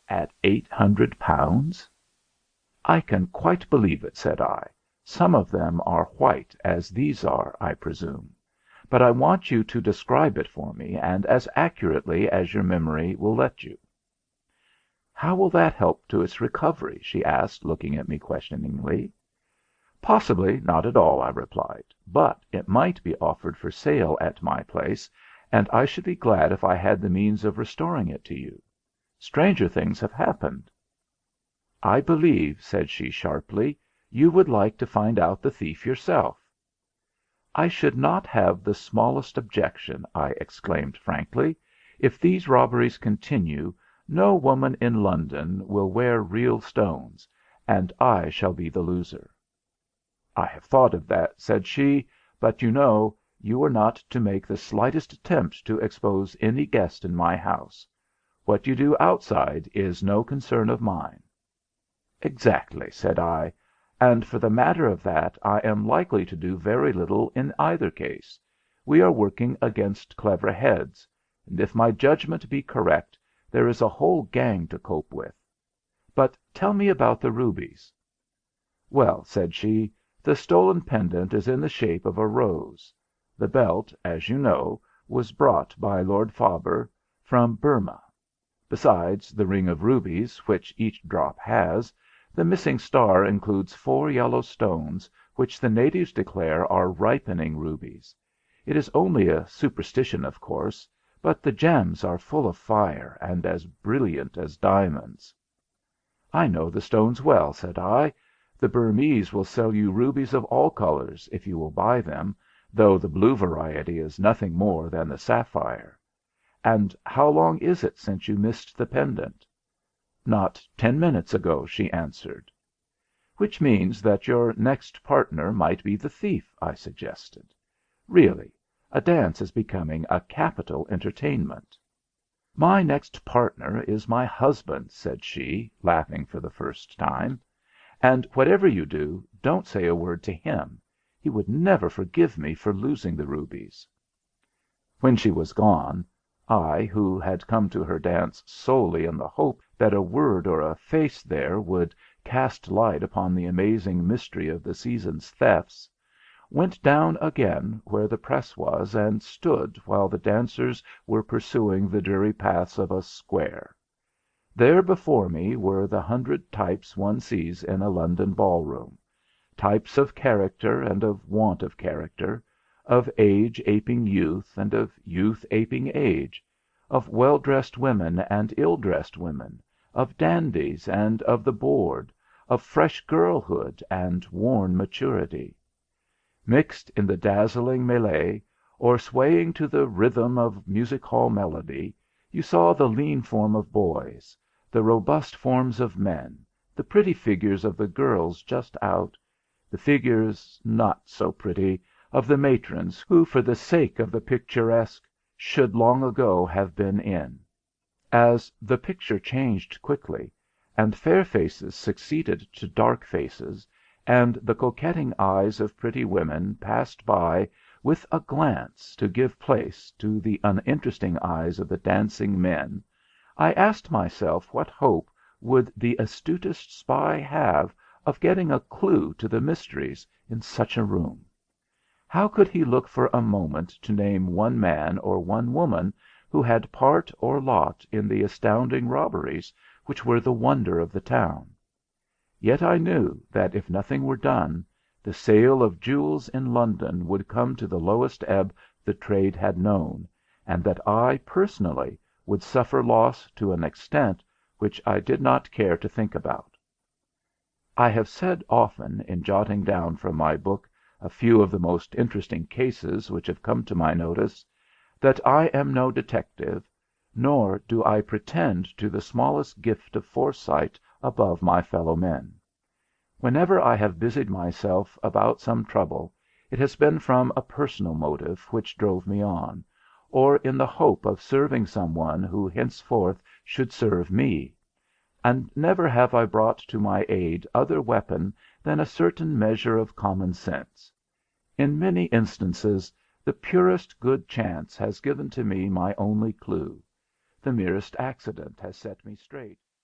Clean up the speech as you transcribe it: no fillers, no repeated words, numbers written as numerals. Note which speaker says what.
Speaker 1: At £800? I can quite believe it, said I. Some of them are white as these are, I presume. But I want you to describe it for me, and as accurately as your memory will let you. How will that help to its recovery? She asked, looking at me questioningly. Possibly not at all, I replied, but it might be offered for sale at my place, and I should be glad if I had the means of restoring it to you. Stranger things have happened. I believe, said she sharply, you would like to find out the thief yourself. I should not have the smallest objection, I exclaimed frankly. If these robberies continue, no woman in London will wear real stones, and I shall be the loser. I have thought of that, said she, but you know, you are not to make the slightest attempt to expose any guest in my house. What you do outside is no concern of mine. Exactly, said I, and for the matter of that, I am likely to do very little in either case. We are working against clever heads, and if my judgment be correct, there is a whole gang to cope with. But tell me about the rubies. Well, said she, the stolen pendant is in the shape of a rose. The belt, as you know, was brought by Lord Faber from Burma. Besides the ring of rubies, which each drop has, the missing star includes 4 yellow stones, which the natives declare are ripening rubies. It is only a superstition, of course, but the gems are full of fire, and as brilliant as diamonds. I know the stones well, said I. The Burmese will sell you rubies of all colours, if you will buy them, though the blue variety is nothing more than the sapphire. And how long is it since you missed the pendant? Not 10 minutes ago, she answered. Which means that your next partner might be the thief, I suggested. Really, a dance is becoming a capital entertainment. My next partner is my husband, said she, laughing for the first time. And whatever you do, don't say a word to him. He would never forgive me for losing the rubies. When she was gone, I, who had come to her dance solely in the hope that a word or a face there would cast light upon the amazing mystery of the season's thefts, went down again where the press was and stood while the dancers were pursuing the dreary paths of a square. There before me were the 100 types one sees in a London ballroom, types of character and of want of character, of age aping youth and of youth aping age, of well-dressed women and ill-dressed women, of dandies and of the bored, of fresh girlhood and worn maturity. Mixed in the dazzling mêlée, or swaying to the rhythm of music-hall melody, you saw the lean form of boys, the robust forms of men, the pretty figures of the girls just out, the figures, not so pretty, of the matrons who for the sake of the picturesque should long ago have been in. As the picture changed quickly, and fair faces succeeded to dark faces, and the coquetting eyes of pretty women passed by with a glance to give place to the uninteresting eyes of the dancing men, I asked myself what hope would the astutest spy have of getting a clue to the mysteries in such a room? How could he look for a moment to name one man or one woman who had part or lot in the astounding robberies which were the wonder of the town? Yet I knew that if nothing were done, the sale of jewels in London would come to the lowest ebb the trade had known, and that I, personally, would suffer loss to an extent which I did not care to think about. I have said often, in jotting down from my book a few of the most interesting cases which have come to my notice, that I am no detective, nor do I pretend to the smallest gift of foresight above my fellow men. Whenever I have busied myself about some trouble, it has been from a personal motive which drove me on, or in the hope of serving some one who henceforth should serve me, and never have I brought to my aid other weapon than a certain measure of common sense. In many instances, the purest good chance has given to me my only clue. The merest accident has set me straight.